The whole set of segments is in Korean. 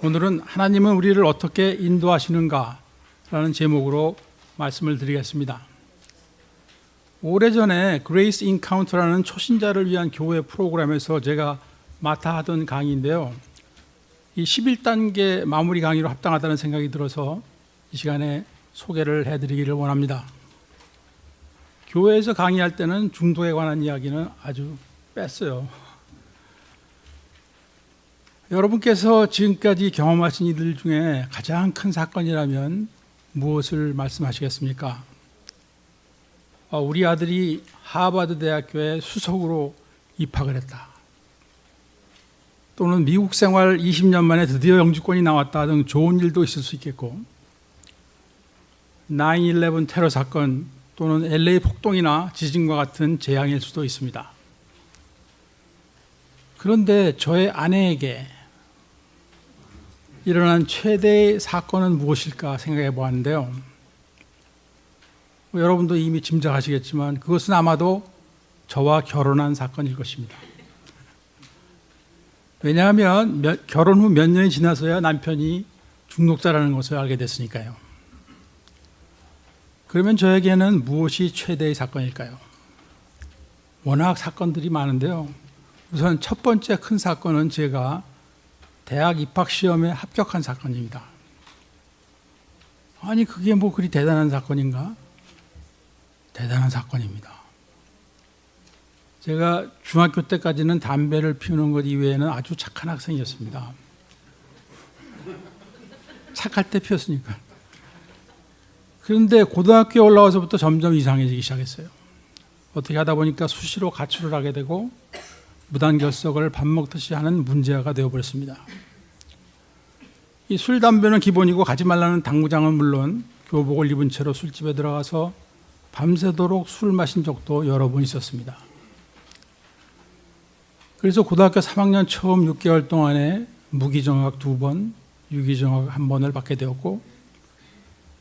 오늘은 하나님은 우리를 어떻게 인도하시는가라는 제목으로 말씀을 드리겠습니다. 오래전에 그레이스 인카운터라는 초신자를 위한 교회 프로그램에서 제가 맡아 하던 강의인데요. 이 11단계 마무리 강의로 합당하다는 생각이 들어서 이 시간에 소개를 해드리기를 원합니다. 교회에서 강의할 때는 중독에 관한 이야기는 아주 뺐어요. 여러분께서 지금까지 경험하신 이들 중에 가장 큰 사건이라면 무엇을 말씀하시겠습니까? 우리 아들이 하버드 대학교에 수석으로 입학을 했다. 또는 미국 생활 20년 만에 드디어 영주권이 나왔다 등 좋은 일도 있을 수 있겠고, 9/11 테러 사건 또는 LA 폭동이나 지진과 같은 재앙일 수도 있습니다. 그런데 저의 아내에게 일어난 최대의 사건은 무엇일까 생각해 보았는데요. 여러분도 이미 짐작하시겠지만 그것은 아마도 저와 결혼한 사건일 것입니다. 왜냐하면 결혼 후 몇 년이 지나서야 남편이 중독자라는 것을 알게 됐으니까요. 그러면 저에게는 무엇이 최대의 사건일까요? 워낙 사건들이 많은데요. 우선 첫 번째 큰 사건은 제가 대학 입학 시험에 합격한 사건입니다. 아니, 그게 뭐 그리 대단한 사건인가? 대단한 사건입니다. 제가 중학교 때까지는 담배를 피우는 것 이외에는 아주 착한 학생이었습니다. 착할 때 피웠으니까. 그런데 고등학교에 올라와서부터 점점 이상해지기 시작했어요. 어떻게 하다 보니까 수시로 가출을 하게 되고 무단결석을 밥 먹듯이 하는 문제아가 되어버렸습니다. 이 술, 담배는 기본이고 가지 말라는 당구장은 물론 교복을 입은 채로 술집에 들어가서 밤새도록 술 마신 적도 여러 번 있었습니다. 그래서 고등학교 3학년 처음 6개월 동안에 무기정학 2번, 유기정학 1번을 받게 되었고,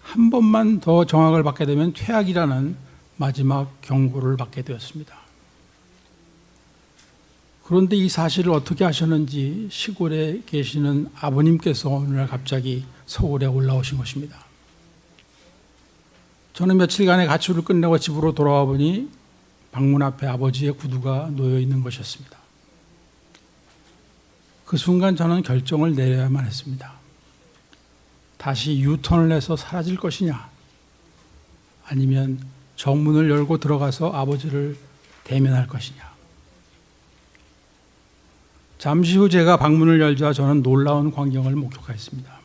한 번만 더 정학을 받게 되면 퇴학이라는 마지막 경고를 받게 되었습니다. 그런데 이 사실을 어떻게 아셨는지 시골에 계시는 아버님께서 오늘 갑자기 서울에 올라오신 것입니다. 저는 며칠간의 가출을 끝내고 집으로 돌아와 보니 방문 앞에 아버지의 구두가 놓여 있는 것이었습니다. 그 순간 저는 결정을 내려야만 했습니다. 다시 유턴을 해서 사라질 것이냐, 아니면 정문을 열고 들어가서 아버지를 대면할 것이냐. 잠시 후 제가 방문을 열자 저는 놀라운 광경을 목격했습니다.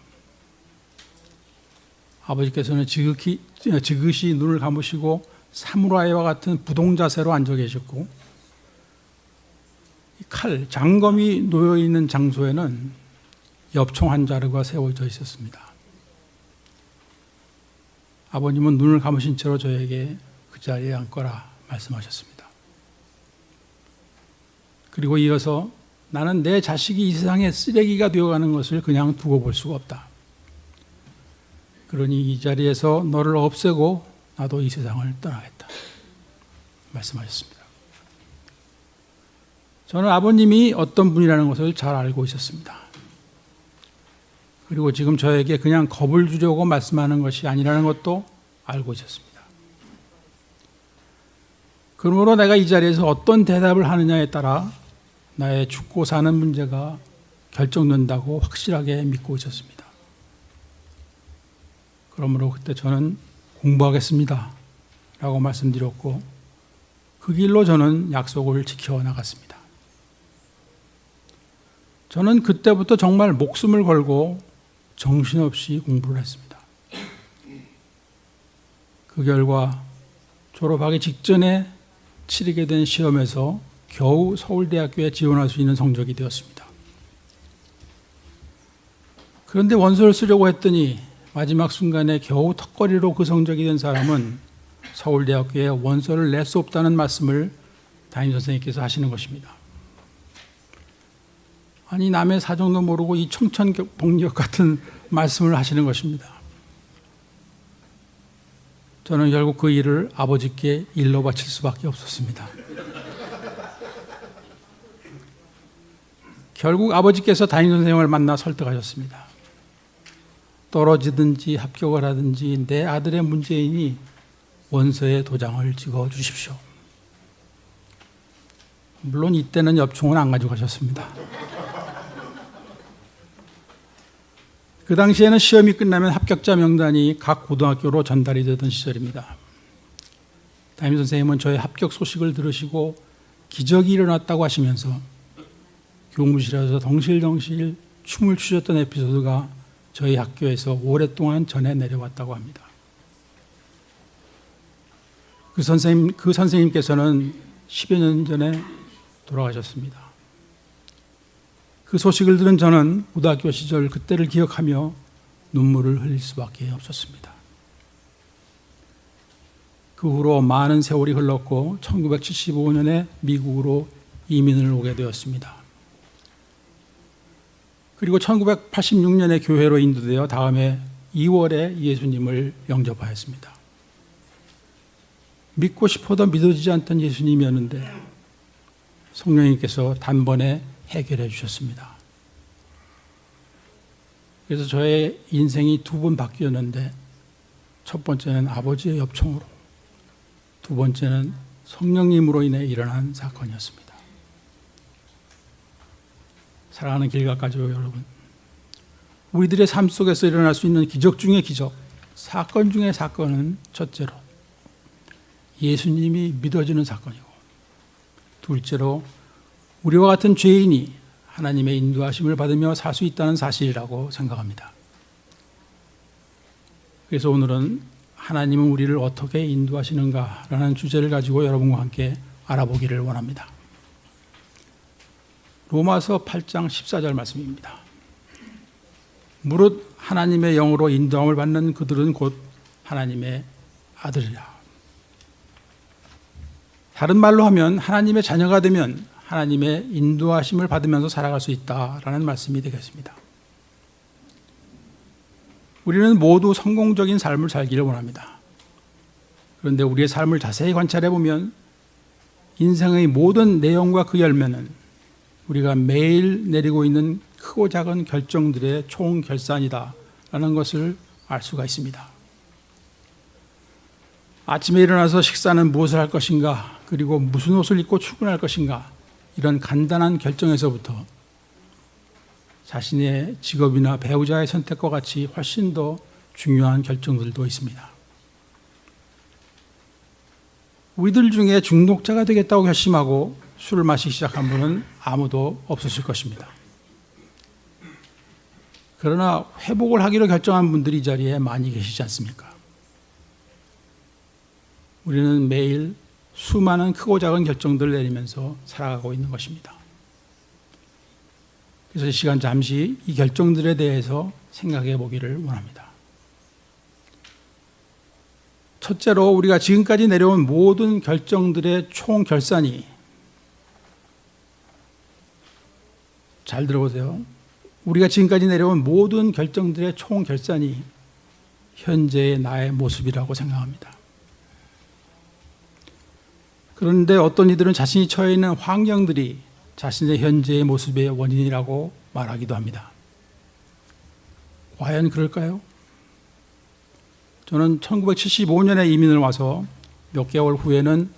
아버지께서는 지그시 눈을 감으시고 사무라이와 같은 부동 자세로 앉아 계셨고, 칼, 장검이 놓여 있는 장소에는 엽총 한 자루가 세워져 있었습니다. 아버님은 눈을 감으신 채로 저에게 그 자리에 앉거라 말씀하셨습니다. 그리고 이어서 나는 내 자식이 이 세상에 쓰레기가 되어가는 것을 그냥 두고 볼 수가 없다. 그러니 이 자리에서 너를 없애고 나도 이 세상을 떠나겠다 말씀하셨습니다. 저는 아버님이 어떤 분이라는 것을 잘 알고 있었습니다. 그리고 지금 저에게 그냥 겁을 주려고 말씀하는 것이 아니라는 것도 알고 있었습니다. 그러므로 내가 이 자리에서 어떤 대답을 하느냐에 따라 나의 죽고 사는 문제가 결정된다고 확실하게 믿고 있었습니다. 그러므로 그때 저는 공부하겠습니다 라고 말씀드렸고, 그 길로 저는 약속을 지켜나갔습니다. 저는 그때부터 정말 목숨을 걸고 정신없이 공부를 했습니다. 그 결과 졸업하기 직전에 치르게 된 시험에서 겨우 서울대학교에 지원할 수 있는 성적이 되었습니다. 그런데 원서를 쓰려고 했더니 마지막 순간에 겨우 턱걸이로 그 성적이 된 사람은 서울대학교에 원서를 낼 수 없다는 말씀을 담임선생님께서 하시는 것입니다. 아니, 남의 사정도 모르고 이 청천벽력 같은 말씀을 하시는 것입니다. 저는 결국 그 일을 아버지께 일러 바칠 수밖에 없었습니다. 결국 아버지께서 담임선생님을 만나 설득하셨습니다. 떨어지든지 합격을 하든지 내 아들의 문제이니 원서에 도장을 찍어 주십시오. 물론 이때는 엽총은 안 가져가셨습니다. 그 당시에는 시험이 끝나면 합격자 명단이 각 고등학교로 전달이 되던 시절입니다. 담임선생님은 저의 합격 소식을 들으시고 기적이 일어났다고 하시면서 교무실에서 덩실덩실 춤을 추셨던 에피소드가 저희 학교에서 오랫동안 전해 내려왔다고 합니다. 그 선생님께서는 10여 년 전에 돌아가셨습니다. 그 소식을 들은 저는 고등학교 시절 그때를 기억하며 눈물을 흘릴 수밖에 없었습니다. 그 후로 많은 세월이 흘렀고 1975년에 미국으로 이민을 오게 되었습니다. 그리고 1986년에 교회로 인도되어 다음해 2월에 예수님을 영접하였습니다. 믿고 싶어도 믿어지지 않던 예수님이었는데 성령님께서 단번에 해결해 주셨습니다. 그래서 저의 인생이 두 번 바뀌었는데 첫 번째는 아버지의 엽총으로, 두 번째는 성령님으로 인해 일어난 사건이었습니다. 사랑하는 길가가족 여러분, 우리들의 삶 속에서 일어날 수 있는 기적 중의 기적, 사건 중의 사건은 첫째로 예수님이 믿어지는 사건이고, 둘째로 우리와 같은 죄인이 하나님의 인도하심을 받으며 살 수 있다는 사실이라고 생각합니다. 그래서 오늘은 하나님은 우리를 어떻게 인도하시는가라는 주제를 가지고 여러분과 함께 알아보기를 원합니다. 로마서 8장 14절 말씀입니다. 무릇 하나님의 영으로 인도함을 받는 그들은 곧 하나님의 아들이라. 다른 말로 하면 하나님의 자녀가 되면 하나님의 인도하심을 받으면서 살아갈 수 있다라는 말씀이 되겠습니다. 우리는 모두 성공적인 삶을 살기를 원합니다. 그런데 우리의 삶을 자세히 관찰해 보면 인생의 모든 내용과 그 열매는 우리가 매일 내리고 있는 크고 작은 결정들의 총결산이다라는 것을 알 수가 있습니다. 아침에 일어나서 식사는 무엇을 할 것인가, 그리고 무슨 옷을 입고 출근할 것인가, 이런 간단한 결정에서부터 자신의 직업이나 배우자의 선택과 같이 훨씬 더 중요한 결정들도 있습니다. 우리들 중에 중독자가 되겠다고 결심하고 술을 마시기 시작한 분은 아무도 없으실 것입니다. 그러나 회복을 하기로 결정한 분들이 이 자리에 많이 계시지 않습니까? 우리는 매일 수많은 크고 작은 결정들을 내리면서 살아가고 있는 것입니다. 그래서 이 시간 잠시 이 결정들에 대해서 생각해 보기를 원합니다. 첫째로 우리가 지금까지 내려온 모든 결정들의 총결산이, 잘 들어보세요. 우리가 지금까지 내려온 모든 결정들의 총결산이 현재의 나의 모습이라고 생각합니다. 그런데 어떤 이들은 자신이 처해 있는 환경들이 자신의 현재의 모습의 원인이라고 말하기도 합니다. 과연 그럴까요? 저는 1975년에 이민을 와서 몇 개월 후에는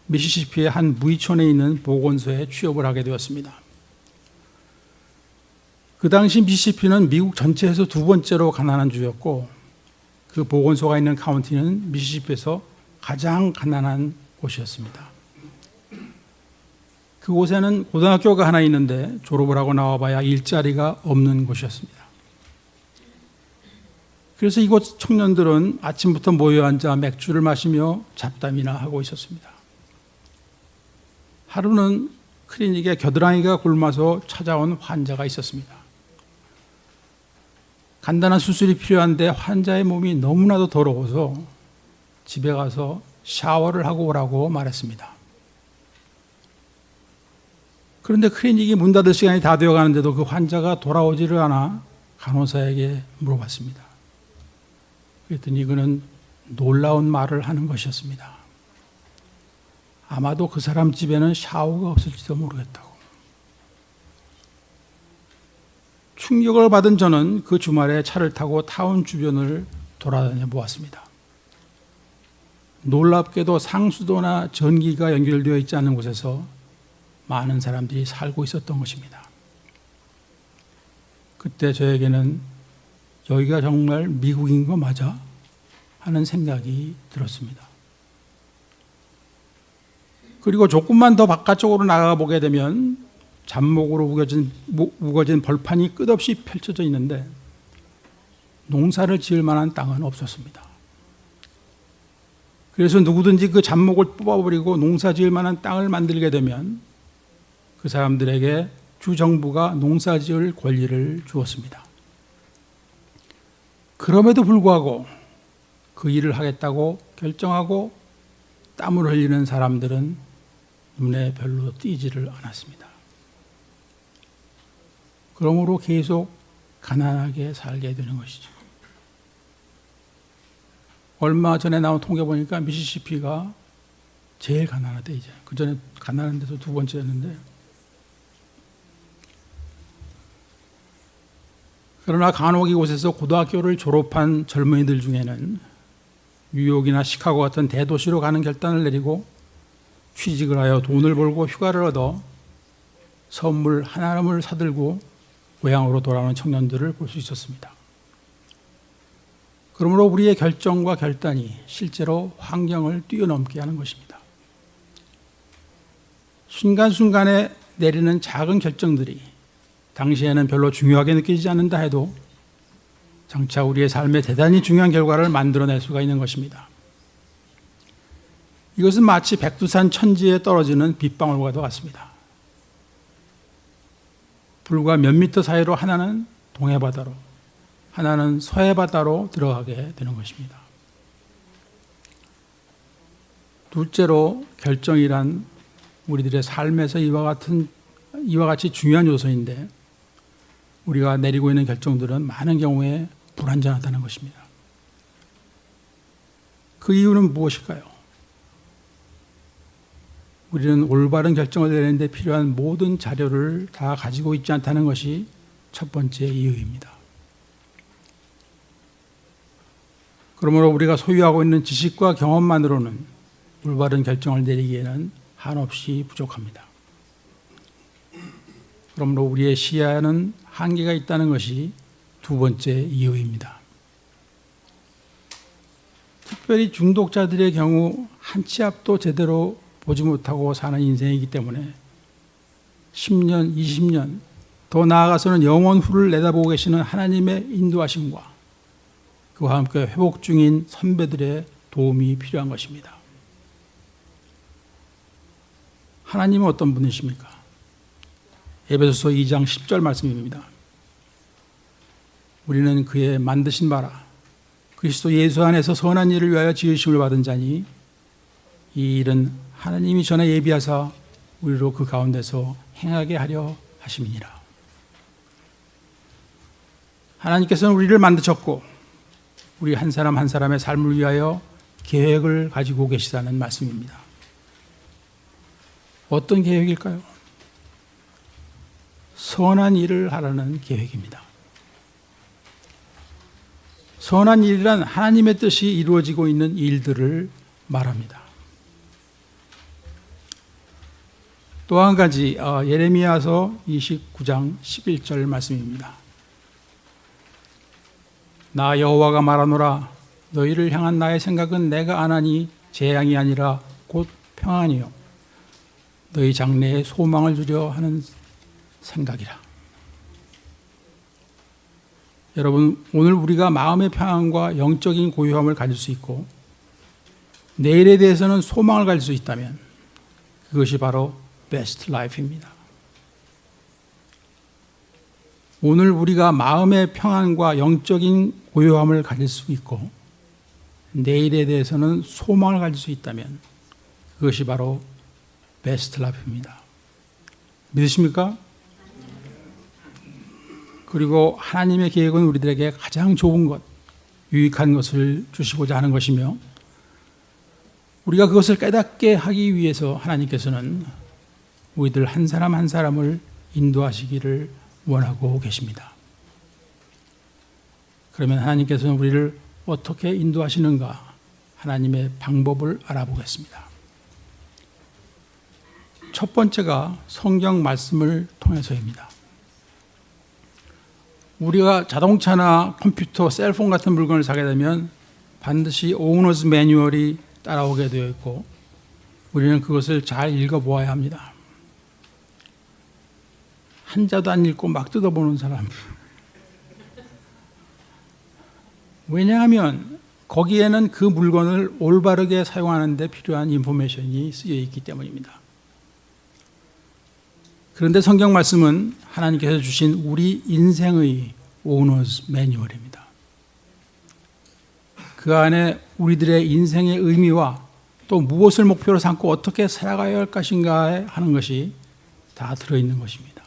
미시시피의 한 무이촌에 있는 보건소에 취업을 하게 되었습니다. 그 당시 미시시피는 미국 전체에서 두 번째로 가난한 주였고, 그 보건소가 있는 카운티는 미시시피에서 가장 가난한 곳이었습니다. 그곳에는 고등학교가 하나 있는데 졸업을 하고 나와봐야 일자리가 없는 곳이었습니다. 그래서 이곳 청년들은 아침부터 모여 앉아 맥주를 마시며 잡담이나 하고 있었습니다. 하루는 클리닉에 겨드랑이가 굶어서 찾아온 환자가 있었습니다. 간단한 수술이 필요한데 환자의 몸이 너무나도 더러워서 집에 가서 샤워를 하고 오라고 말했습니다. 그런데 클리닉이 문 닫을 시간이 다 되어 가는데도 그 환자가 돌아오지를 않아 간호사에게 물어봤습니다. 그랬더니 그는 놀라운 말을 하는 것이었습니다. 아마도 그 사람 집에는 샤워가 없을지도 모르겠다고. 충격을 받은 저는 그 주말에 차를 타고 타운 주변을 돌아다녀 보았습니다. 놀랍게도 상수도나 전기가 연결되어 있지 않은 곳에서 많은 사람들이 살고 있었던 것입니다. 그때 저에게는 여기가 정말 미국인 거 맞아? 하는 생각이 들었습니다. 그리고 조금만 더 바깥쪽으로 나가 보게 되면 잡목으로 우거진 벌판이 끝없이 펼쳐져 있는데 농사를 지을 만한 땅은 없었습니다. 그래서 누구든지 그 잡목을 뽑아버리고 농사 지을 만한 땅을 만들게 되면 그 사람들에게 주정부가 농사 지을 권리를 주었습니다. 그럼에도 불구하고 그 일을 하겠다고 결정하고 땀을 흘리는 사람들은 눈에 별로 띄지를 않았습니다. 그러므로 계속 가난하게 살게 되는 것이죠. 얼마 전에 나온 통계 보니까 미시시피가 제일 가난하대 이제. 그 전에 가난한 데서 두 번째였는데. 그러나 간혹 이곳에서 고등학교를 졸업한 젊은이들 중에는 뉴욕이나 시카고 같은 대도시로 가는 결단을 내리고 취직을 하여 돈을 벌고 휴가를 얻어 선물 하나를 사들고 고향으로 돌아오는 청년들을 볼 수 있었습니다. 그러므로 우리의 결정과 결단이 실제로 환경을 뛰어넘게 하는 것입니다. 순간순간에 내리는 작은 결정들이 당시에는 별로 중요하게 느껴지지 않는다 해도 장차 우리의 삶에 대단히 중요한 결과를 만들어낼 수가 있는 것입니다. 이것은 마치 백두산 천지에 떨어지는 빗방울과도 같습니다. 불과 몇 미터 사이로 하나는 동해바다로, 하나는 서해바다로 들어가게 되는 것입니다. 둘째로 결정이란 우리들의 삶에서 이와 같이 중요한 요소인데 우리가 내리고 있는 결정들은 많은 경우에 불완전하다는 것입니다. 그 이유는 무엇일까요? 우리는 올바른 결정을 내리는 데 필요한 모든 자료를 다 가지고 있지 않다는 것이 첫 번째 이유입니다. 그러므로 우리가 소유하고 있는 지식과 경험만으로는 올바른 결정을 내리기에는 한없이 부족합니다. 그러므로 우리의 시야에는 한계가 있다는 것이 두 번째 이유입니다. 특별히 중독자들의 경우 한 치 앞도 제대로 보지 못하고 사는 인생이기 때문에 10년, 20년, 더 나아가서는 영원 후를 내다보고 계시는 하나님의 인도하심과 그와 함께 회복 중인 선배들의 도움이 필요한 것입니다. 하나님은 어떤 분이십니까? 에베소서 2장 10절 말씀입니다. 우리는 그의 만드신 바라 그리스도 예수 안에서 선한 일을 위하여 지으심을 받은 자니 이 일은 하나님이 전에 예비하사 우리로 그 가운데서 행하게 하려 하심이니라. 하나님께서는 우리를 만드셨고 우리 한 사람 한 사람의 삶을 위하여 계획을 가지고 계시다는 말씀입니다. 어떤 계획일까요? 선한 일을 하라는 계획입니다. 선한 일이란 하나님의 뜻이 이루어지고 있는 일들을 말합니다. 또 한 가지 예레미야서 29장 11절 말씀입니다. 나 여호와가 말하노라 너희를 향한 나의 생각은 내가 아나니 재앙이 아니라 곧 평안이요 너희 장래에 소망을 주려 하는 생각이라. 여러분, 오늘 우리가 마음의 평안과 영적인 고요함을 가질 수 있고 내일에 대해서는 소망을 가질 수 있다면 그것이 바로 베스트 라이프입니다. 오늘 우리가 마음의 평안과 영적인 고요함을 가질 수 있고 내일에 대해서는 소망을 가질 수 있다면 그것이 바로 베스트 라이프입니다. 믿으십니까? 그리고 하나님의 계획은 우리들에게 가장 좋은 것, 유익한 것을 주시고자 하는 것이며 우리가 그것을 깨닫게 하기 위해서 하나님께서는 우리들 한 사람 한 사람을 인도하시기를 원하고 계십니다. 그러면 하나님께서는 우리를 어떻게 인도하시는가 하나님의 방법을 알아보겠습니다. 첫 번째가 성경 말씀을 통해서입니다. 우리가 자동차나 컴퓨터, 셀폰 같은 물건을 사게 되면 반드시 오너즈 매뉴얼이 따라오게 되어 있고 우리는 그것을 잘 읽어보아야 합니다. 한자도 안 읽고 막 뜯어보는 사람. 왜냐하면 거기에는 그 물건을 올바르게 사용하는 데 필요한 인포메이션이 쓰여 있기 때문입니다. 그런데 성경 말씀은 하나님께서 주신 우리 인생의 오너스 매뉴얼입니다. 그 안에 우리들의 인생의 의미와 또 무엇을 목표로 삼고 어떻게 살아가야 할 것인가 하는 것이 다 들어있는 것입니다.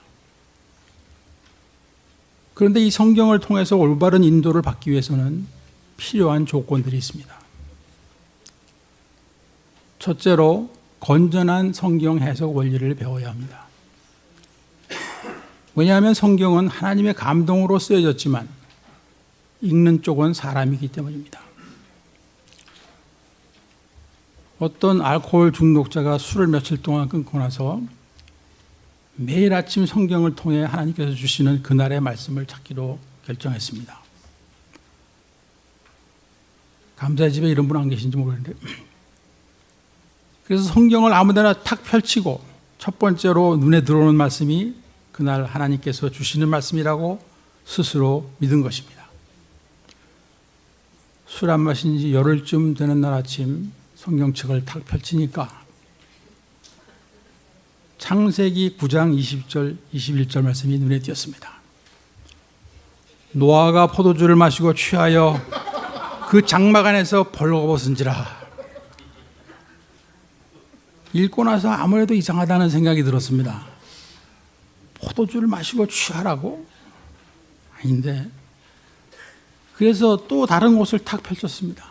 그런데 이 성경을 통해서 올바른 인도를 받기 위해서는 필요한 조건들이 있습니다. 첫째로 건전한 성경 해석 원리를 배워야 합니다. 왜냐하면 성경은 하나님의 감동으로 쓰여졌지만 읽는 쪽은 사람이기 때문입니다. 어떤 알코올 중독자가 술을 며칠 동안 끊고 나서 매일 아침 성경을 통해 하나님께서 주시는 그날의 말씀을 찾기로 결정했습니다. 감사의 집에 이런 분 안 계신지 모르겠는데, 그래서 성경을 아무데나 탁 펼치고 첫 번째로 눈에 들어오는 말씀이 그날 하나님께서 주시는 말씀이라고 스스로 믿은 것입니다. 술 안 마신 지 열흘쯤 되는 날 아침 성경책을 탁 펼치니까 창세기 9장 20절, 21절 말씀이 눈에 띄었습니다. 노아가 포도주를 마시고 취하여 그 장막 안에서 벌거벗은지라. 읽고 나서 아무래도 이상하다는 생각이 들었습니다. 포도주를 마시고 취하라고? 아닌데. 그래서 또 다른 곳을 탁 펼쳤습니다.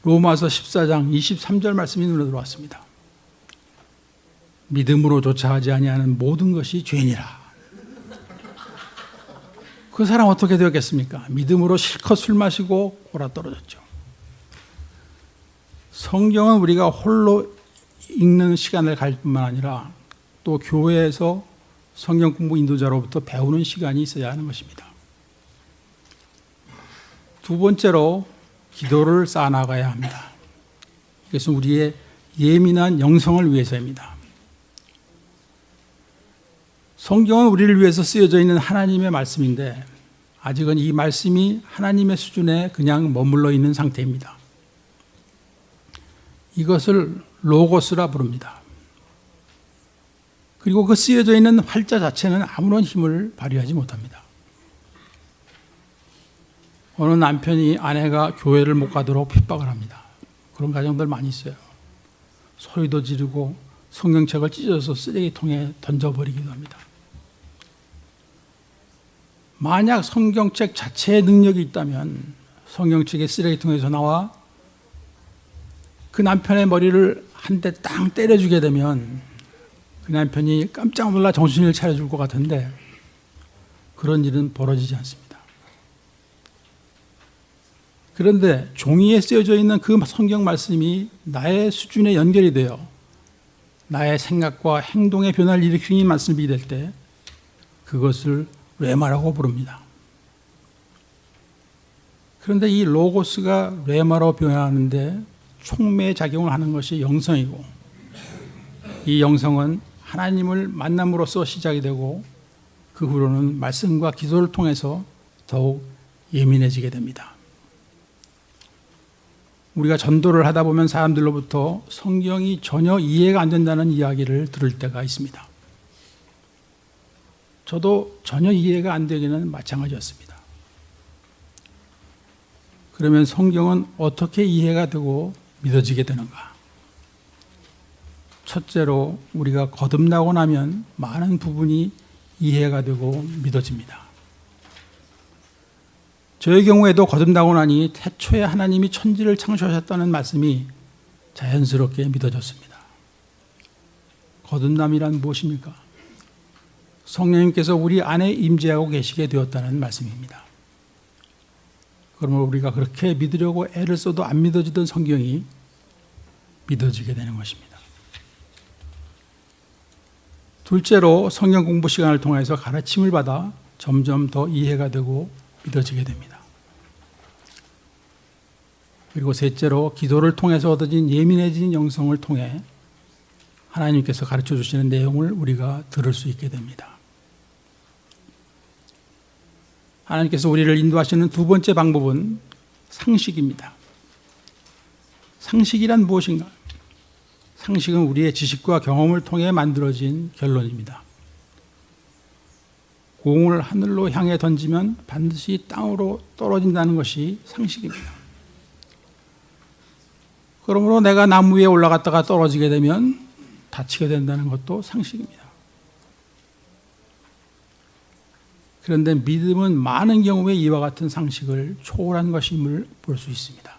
로마서 14장 23절 말씀이 눈에 들어왔습니다. 믿음으로 조차하지 아니하는 모든 것이 죄니라. 그 사람 어떻게 되었겠습니까? 믿음으로 실컷 술 마시고 골아떨어졌죠. 성경은 우리가 홀로 읽는 시간을 가질 뿐만 아니라 또 교회에서 성경 공부 인도자로부터 배우는 시간이 있어야 하는 것입니다. 두 번째로 기도를 쌓아나가야 합니다. 이것은 우리의 예민한 영성을 위해서입니다. 성경은 우리를 위해서 쓰여져 있는 하나님의 말씀인데 아직은 이 말씀이 하나님의 수준에 그냥 머물러 있는 상태입니다. 이것을 로고스라 부릅니다. 그리고 그 쓰여져 있는 활자 자체는 아무런 힘을 발휘하지 못합니다. 어느 남편이 아내가 교회를 못 가도록 핍박을 합니다. 그런 가정들 많이 있어요. 소리도 지르고 성경책을 찢어서 쓰레기통에 던져버리기도 합니다. 만약 성경책 자체의 능력이 있다면 성경책의 쓰레기통에서 나와 그 남편의 머리를 한 대 땅 때려주게 되면 그 남편이 깜짝 놀라 정신을 차려줄 것 같은데 그런 일은 벌어지지 않습니다. 그런데 종이에 쓰여져 있는 그 성경 말씀이 나의 수준에 연결이 되어 나의 생각과 행동의 변화를 일으키는 말씀이 될 때 그것을 레마라고 부릅니다. 그런데 이 로고스가 레마로 변화하는데 촉매작용을 하는 것이 영성이고 이 영성은 하나님을 만남으로써 시작이 되고 그 후로는 말씀과 기도를 통해서 더욱 예민해지게 됩니다. 우리가 전도를 하다 보면 사람들로부터 성경이 전혀 이해가 안 된다는 이야기를 들을 때가 있습니다. 저도 전혀 이해가 안 되기는 마찬가지였습니다. 그러면 성경은 어떻게 이해가 되고 믿어지게 되는가? 첫째로 우리가 거듭나고 나면 많은 부분이 이해가 되고 믿어집니다. 저의 경우에도 거듭나고 나니 태초에 하나님이 천지를 창조하셨다는 말씀이 자연스럽게 믿어졌습니다. 거듭남이란 무엇입니까? 성령님께서 우리 안에 임재하고 계시게 되었다는 말씀입니다. 그러면 우리가 그렇게 믿으려고 애를 써도 안 믿어지던 성경이 믿어지게 되는 것입니다. 둘째로 성경 공부 시간을 통해서 가르침을 받아 점점 더 이해가 되고 믿어지게 됩니다. 그리고 셋째로 기도를 통해서 얻어진 예민해진 영성을 통해 하나님께서 가르쳐 주시는 내용을 우리가 들을 수 있게 됩니다. 하나님께서 우리를 인도하시는 두 번째 방법은 상식입니다. 상식이란 무엇인가? 상식은 우리의 지식과 경험을 통해 만들어진 결론입니다. 공을 하늘로 향해 던지면 반드시 땅으로 떨어진다는 것이 상식입니다. 그러므로 내가 나무 위에 올라갔다가 떨어지게 되면 다치게 된다는 것도 상식입니다. 그런데 믿음은 많은 경우에 이와 같은 상식을 초월한 것임을 볼 수 있습니다.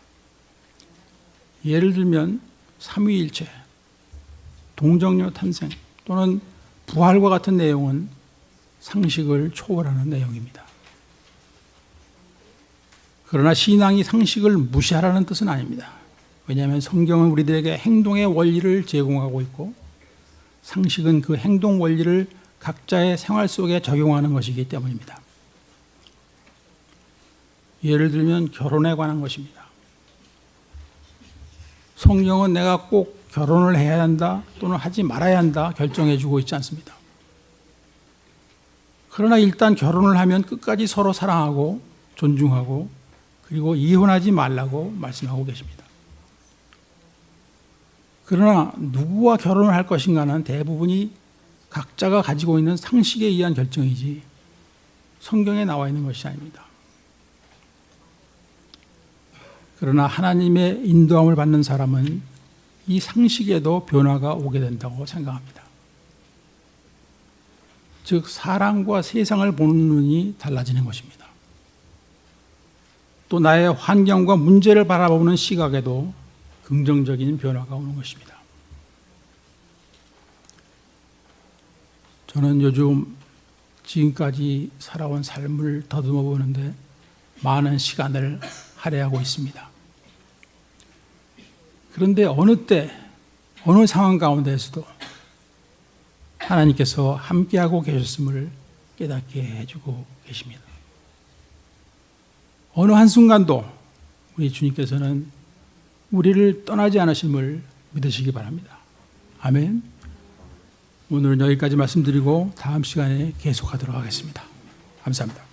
예를 들면 삼위일체, 동정녀 탄생 또는 부활과 같은 내용은 상식을 초월하는 내용입니다. 그러나 신앙이 상식을 무시하라는 뜻은 아닙니다. 왜냐하면 성경은 우리들에게 행동의 원리를 제공하고 있고 상식은 그 행동 원리를 각자의 생활 속에 적용하는 것이기 때문입니다. 예를 들면 결혼에 관한 것입니다. 성경은 내가 꼭 결혼을 해야 한다 또는 하지 말아야 한다 결정해 주고 있지 않습니다. 그러나 일단 결혼을 하면 끝까지 서로 사랑하고 존중하고 그리고 이혼하지 말라고 말씀하고 계십니다. 그러나 누구와 결혼을 할 것인가는 대부분이 각자가 가지고 있는 상식에 의한 결정이지 성경에 나와 있는 것이 아닙니다. 그러나 하나님의 인도함을 받는 사람은 이 상식에도 변화가 오게 된다고 생각합니다. 즉 사람과 세상을 보는 눈이 달라지는 것입니다. 또 나의 환경과 문제를 바라보는 시각에도 긍정적인 변화가 오는 것입니다. 저는 요즘 지금까지 살아온 삶을 더듬어 보는데 많은 시간을 할애하고 있습니다. 그런데 어느 때, 어느 상황 가운데에서도 하나님께서 함께하고 계셨음을 깨닫게 해주고 계십니다. 어느 한순간도 우리 주님께서는 우리를 떠나지 않으심을 믿으시기 바랍니다. 아멘. 오늘은 여기까지 말씀드리고 다음 시간에 계속하도록 하겠습니다. 감사합니다.